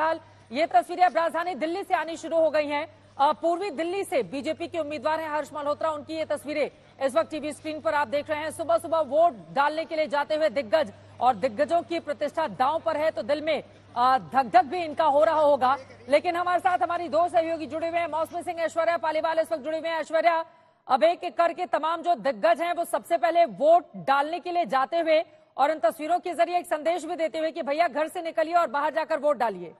फिलहाल ये तस्वीरें अब राजधानी दिल्ली से आनी शुरू हो गई हैं। पूर्वी दिल्ली से बीजेपी के उम्मीदवार हैं हर्ष मल्होत्रा, उनकी ये तस्वीरें इस वक्त टीवी स्क्रीन पर आप देख रहे हैं। सुबह सुबह वोट डालने के लिए जाते हुए दिग्गज, और दिग्गजों की प्रतिष्ठा दांव पर है तो दिल में धक धक भी इनका हो रहा होगा। लेकिन हमारे साथ हमारी दो सहयोगी जुड़े हुए हैं, मौसमी सिंह, ऐश्वर्या पालीवाल इस वक्त जुड़े हुए हैं। ऐश्वर्या, अब एक एक करके तमाम जो दिग्गज हैं वो सबसे पहले वोट डालने के लिए जाते हुए और इन तस्वीरों के जरिए एक संदेश भी देते हुए कि भैया घर से निकलिए और बाहर जाकर वोट डालिए।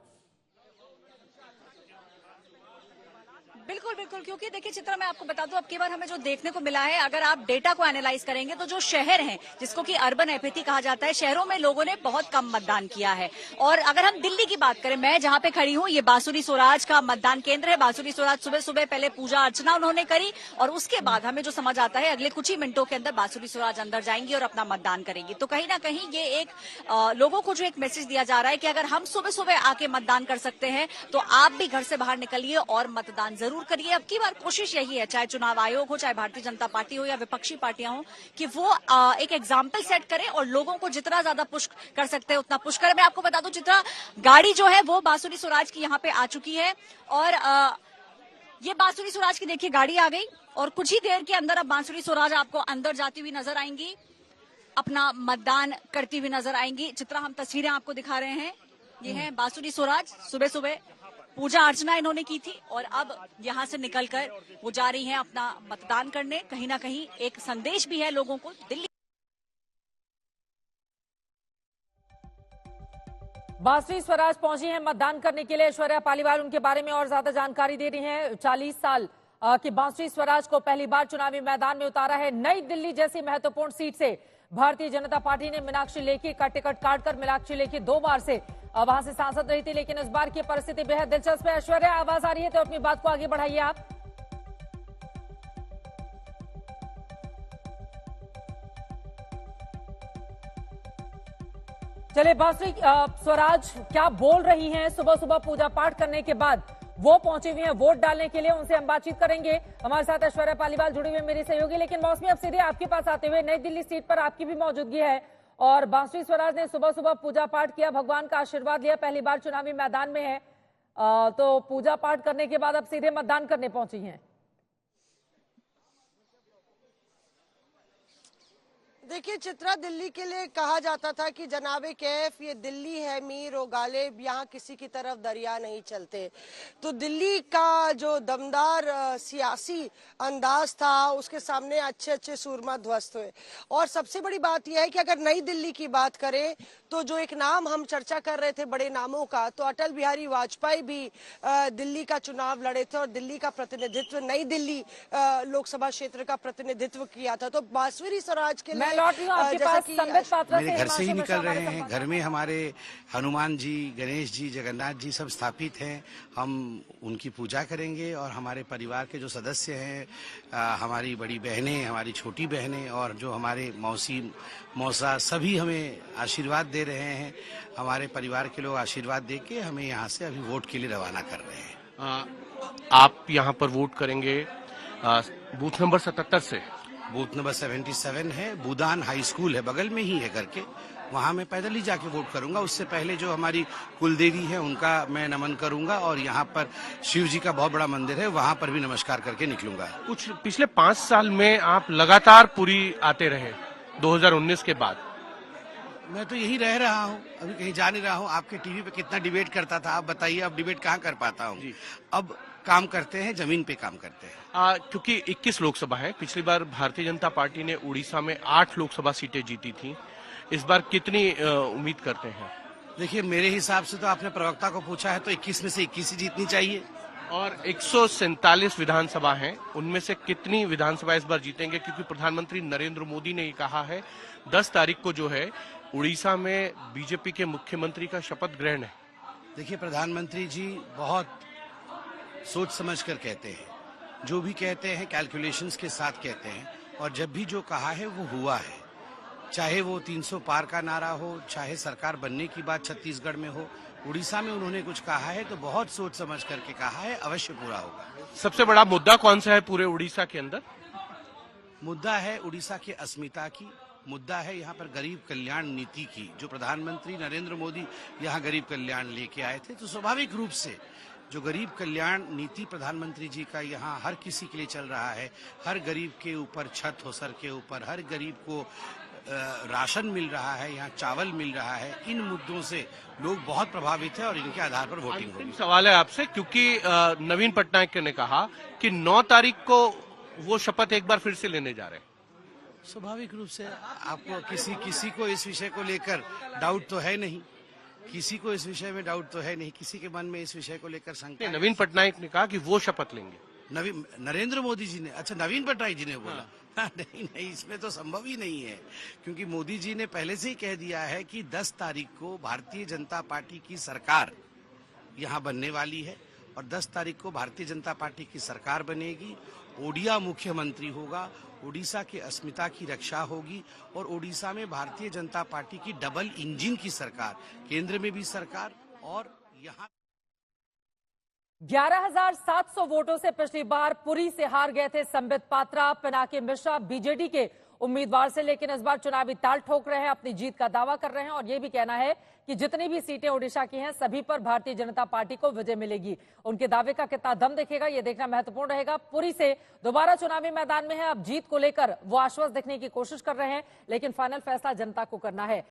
बिल्कुल बिल्कुल, क्योंकि देखिए चित्रा, मैं आपको बता दूं, अब की बार हमें जो देखने को मिला है, अगर आप डेटा को एनालाइज करेंगे तो जो शहर हैं जिसको कि अर्बन एपैथी कहा जाता है, शहरों में लोगों ने बहुत कम मतदान किया है। और अगर हम दिल्ली की बात करें, मैं जहां पे खड़ी हूं, ये बांसुरी स्वराज का मतदान केंद्र है। बांसुरी स्वराज सुबह सुबह पहले पूजा अर्चना उन्होंने करी और उसके बाद हमें जो समझ आता है अगले कुछ ही मिनटों के अंदर बांसुरी स्वराज अंदर जाएंगी और अपना मतदान करेंगी। तो कहीं ना कहीं ये एक लोगों को जो एक मैसेज दिया जा रहा है कि अगर हम सुबह सुबह आके मतदान कर सकते हैं तो आप भी घर से बाहर निकलिए और मतदान जरूर करिए। अब की बार कोशिश यही है, चाहे चुनाव आयोग हो, चाहे भारतीय जनता पार्टी हो या विपक्षी पार्टियां हो, कि वो एक एग्जाम्पल सेट करें और लोगों को जितना ज्यादा पुश कर सकते हैं उतना पुश करें। मैं आपको बता दूं चित्रा, गाड़ी जो है वो बांसुरी स्वराज की यहाँ पे आ चुकी है और ये बांसुरी स्वराज की देखिए गाड़ी आ गई और कुछ ही देर के अंदर अब बांसुरी स्वराज आपको अंदर जाती हुई नजर आएंगी, अपना मतदान करती हुई नजर आएंगी। चित्रा, हम तस्वीरें आपको दिखा रहे हैं, ये है बांसुरी स्वराज। सुबह सुबह पूजा अर्चना इन्होंने की थी और अब यहां से निकलकर वो जा रही हैं अपना मतदान करने। कहीं ना कहीं एक संदेश भी है लोगों को। दिल्ली बांसुरी स्वराज पहुंची हैं मतदान करने के लिए। ऐश्वर्या पालीवाल उनके बारे में और ज्यादा जानकारी दे रही हैं। 40 साल की बांसुरी स्वराज को पहली बार चुनावी मैदान में उतारा है। नई दिल्ली जैसी महत्वपूर्ण सीट से भारतीय जनता पार्टी ने मीनाक्षी लेखी का टिकट काटकर मीनाक्षी लेखी 2 बार से वहां से सांसद रही थी, लेकिन इस बार की परिस्थिति बेहद दिलचस्प है। ऐश्वर्या, आवाज आ रही है तो अपनी बात को आगे बढ़ाइए आप। चलिए, बांसुरी स्वराज क्या बोल रही हैं सुबह सुबह पूजा पाठ करने के बाद वो पहुंचे हुए हैं वोट डालने के लिए, उनसे हम बातचीत करेंगे। हमारे साथ ऐश्वर्या पालीवाल जुड़ी हुई मेरी सहयोगी। लेकिन मौसमी, अब सीधे आपके पास आते हुए, नई दिल्ली सीट पर आपकी भी मौजूदगी है और बांसुरी स्वराज ने सुबह सुबह पूजा पाठ किया, भगवान का आशीर्वाद लिया, पहली बार चुनावी मैदान में है, तो पूजा पाठ करने के बाद अब सीधे मतदान करने पहुंची हैं। देखिए चित्रा, दिल्ली के लिए कहा जाता था कि जनाबे कैफ ये दिल्ली है मीर और गालिब, यहाँ किसी की तरफ दरिया नहीं चलते। तो दिल्ली का जो दमदार सियासी अंदाज था उसके सामने अच्छे अच्छे सूरमा ध्वस्त हुए। और सबसे बड़ी बात यह है कि अगर नई दिल्ली की बात करें तो जो एक नाम हम चर्चा कर रहे थे बड़े नामों का, तो अटल बिहारी वाजपेयी भी दिल्ली का चुनाव लड़े थे और दिल्ली का प्रतिनिधित्व, नई दिल्ली लोकसभा क्षेत्र का प्रतिनिधित्व किया था। तो बांसुरी स्वराज के लिए मेरे घर से ही निकल रहे हैं। घर में हमारे हनुमान जी, गणेश जी, जगन्नाथ जी सब स्थापित हैं। हम उनकी पूजा करेंगे और हमारे परिवार के जो सदस्य हैं, हमारी बड़ी बहनें, हमारी छोटी बहनें और जो हमारे मौसी मौसा, सभी हमें आशीर्वाद दे रहे हैं। हमारे परिवार के लोग आशीर्वाद दे के हमें यहाँ से अभी वोट के लिए रवाना कर रहे हैं। आप यहाँ पर वोट करेंगे बूथ नंबर 77 से? बूथ नंबर 77 है, बुदान हाई स्कूल है, बगल में ही है करके, वहाँ मैं पैदल ही जाके वोट करूंगा। उससे पहले जो हमारी कुलदेवी है उनका मैं नमन करूंगा और यहाँ पर शिव जी का बहुत बड़ा मंदिर है, वहाँ पर भी नमस्कार करके निकलूंगा। कुछ पिछले 5 साल में आप लगातार पूरी आते रहे, 2019 के बाद। मैं तो यही रह रहा हूँ, अभी कहीं जा नहीं रहा हूँ। आपके टीवी पे कितना डिबेट करता था, आप बताइए, अब डिबेट कहाँ कर पाता हूँ। अब काम करते हैं, जमीन पे काम करते हैं। क्योंकि 21 लोकसभा है, पिछली बार भारतीय जनता पार्टी ने उड़ीसा में 8 लोकसभा सीटें जीती थी, इस बार कितनी उम्मीद करते हैं? देखिए, मेरे हिसाब से तो आपने प्रवक्ता को पूछा है तो 21 में से 21 ही जीतनी चाहिए। और 147 विधानसभा हैं, उनमें से कितनी विधानसभा इस बार जीतेंगे? क्योंकि प्रधानमंत्री नरेंद्र मोदी ने ये कहा है 10 तारीख को जो है उड़ीसा में बीजेपी के मुख्यमंत्री का शपथ ग्रहण है। देखिए, प्रधानमंत्री जी बहुत सोच समझ कर कहते हैं, जो भी कहते हैं कैलकुलेशंस के साथ कहते हैं, और जब भी जो कहा है वो हुआ है। चाहे वो 300 पार का नारा हो, चाहे सरकार बनने की बात छत्तीसगढ़ में हो, उड़ीसा में उन्होंने कुछ कहा है तो बहुत सोच समझ करके कहा है, अवश्य पूरा होगा। सबसे बड़ा मुद्दा कौन सा है पूरे उड़ीसा के अंदर? मुद्दा है उड़ीसा की अस्मिता की, मुद्दा है यहाँ पर गरीब कल्याण नीति की, जो प्रधानमंत्री नरेंद्र मोदी यहाँ गरीब कल्याण लेके आए थे। तो स्वाभाविक रूप से जो गरीब कल्याण नीति प्रधानमंत्री जी का यहाँ हर किसी के लिए चल रहा है, हर गरीब के ऊपर छत हो सर के ऊपर, हर गरीब को राशन मिल रहा है, यहाँ चावल मिल रहा है, इन मुद्दों से लोग बहुत प्रभावित है और इनके आधार पर वोटिंग होगी। सवाल है आपसे, क्योंकि नवीन पटनायक ने कहा कि 9 तारीख को वो शपथ एक बार फिर से लेने जा रहे हैं। स्वाभाविक रूप से आपको किसी को इस विषय को लेकर डाउट तो है नहीं, किसी को इस विषय में डाउट तो है नहीं, किसी के मन में इस विषय को लेकर शंका। नवीन पटनायक ने कहा कि वो शपथ लेंगे। नरेंद्र मोदी जी ने, अच्छा नवीन पटनायक जी ने बोला? हाँ। नहीं, इसमें तो संभव ही नहीं है, क्योंकि मोदी जी ने पहले से ही कह दिया है कि 10 तारीख को भारतीय जनता पार्टी की सरकार यहाँ बनने वाली है और 10 तारीख को भारतीय जनता पार्टी की सरकार बनेगी। ओडिया मुख्यमंत्री होगा, ओडिशा की अस्मिता की रक्षा होगी और ओडिशा में भारतीय जनता पार्टी की डबल इंजन की सरकार, केंद्र में भी सरकार और यहाँ 11,700 वोटों से पिछली बार पुरी से हार गए थे संबित पात्रा। पिनाकी मिश्रा बीजेडी के उम्मीदवार से, लेकिन इस बार चुनावी ताल ठोक रहे हैं, अपनी जीत का दावा कर रहे हैं और यह भी कहना है कि जितनी भी सीटें ओडिशा की हैं सभी पर भारतीय जनता पार्टी को विजय मिलेगी। उनके दावे का कितना दम दिखेगा ये देखना महत्वपूर्ण रहेगा। पुरी से दोबारा चुनावी मैदान में है, अब जीत को लेकर वो आश्वस्त दिखने की कोशिश कर रहे हैं, लेकिन फाइनल फैसला जनता को करना है।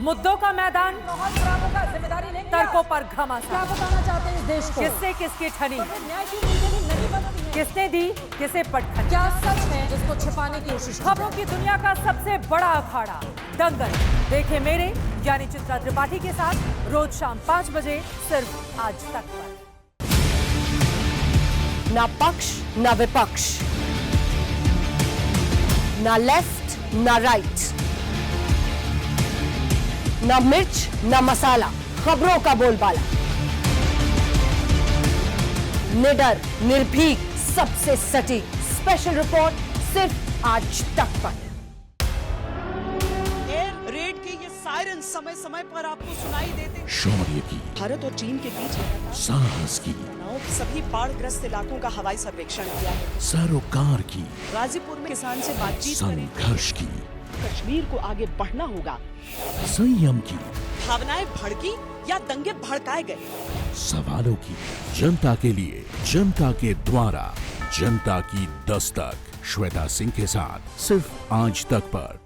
मुद्दों का मैदान, जिम्मेदारी लेंगे, तर्कों पर घमासान। क्या बताना चाहते हैं इस देश को? किससे किसकी ठनी, न्याय की नहीं बनती है, किसने दी किसे पटखनी, क्या सच है जिसको छिपाने की कोशिश। खबरों की दुनिया का सबसे बड़ा अखाड़ा दंगल देखे मेरे यानी चित्रा त्रिपाठी के साथ रोज शाम 5 बजे सिर्फ आज तक पर। ना पक्ष ना विपक्ष, ना लेफ्ट ना राइट, ना मिर्च ना मसाला, खबरों का बोलबाला, निडर निर्भीक सबसे सटीक स्पेशल रिपोर्ट सिर्फ आज तक पर। एयर रेड के ये सायरन समय समय पर आपको सुनाई देते। शौर्य की, भारत और चीन के बीच साहस की, सभी बाढ़ग्रस्त इलाकों का हवाई सर्वेक्षण किया है। सरोकार की, गाजीपुर में किसान से बातचीत करें। संघर्ष की, कश्मीर को आगे बढ़ना होगा। संयम की, भावनाएं भड़की या दंगे भड़काए गए। सवालों की, जनता के लिए, जनता के द्वारा, जनता की दस्तक। श्वेता सिंह के साथ सिर्फ आज तक पर।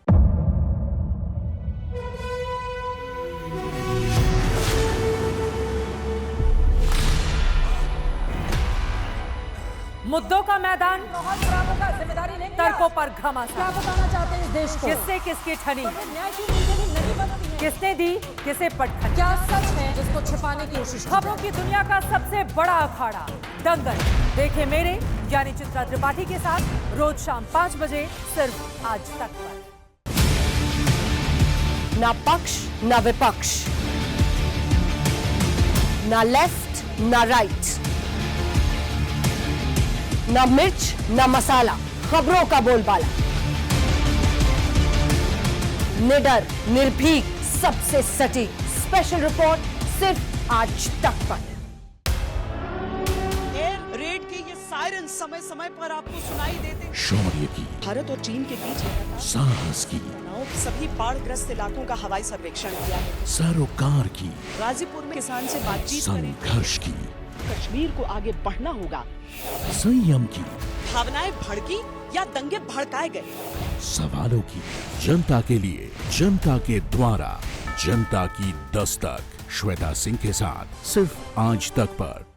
मुद्दों का मैदान, जिम्मेदारी लेंगे, तर्कों पर घमासान। क्या बताना चाहते हैं इस देश को? किससे किसकी ठनी, न्याय की नहीं बनती है, किसने दी किसे पटखनी, क्या सच है जिसको छिपाने की कोशिश। खबरों की दुनिया का सबसे बड़ा अखाड़ा दंगल देखे मेरे यानी चित्रा त्रिपाठी के साथ रोज शाम 5 बजे सिर्फ आज तक पर। ना पक्ष ना विपक्ष, ना लेफ्ट ना राइट, ना मिर्च ना मसाला, खबरों का बोलबाला, निडर निर्भीक सबसे सटीक स्पेशल रिपोर्ट सिर्फ आज तक पर। एयर रेड के ये सायरन समय समय पर आपको सुनाई देते। शौर्य की, भारत और चीन के बीच साहस की, सभी बाढ़ग्रस्त इलाकों का हवाई सर्वेक्षण किया है। सरोकार की, गाजीपुर में किसान से बातचीत करें। संघर्ष की, कश्मीर को आगे बढ़ना होगा। संयम की, भावनाएं भड़की या दंगे भड़काए गए। सवालों की, जनता के लिए, जनता के द्वारा, जनता की दस्तक। श्वेता सिंह के साथ सिर्फ आज तक पर।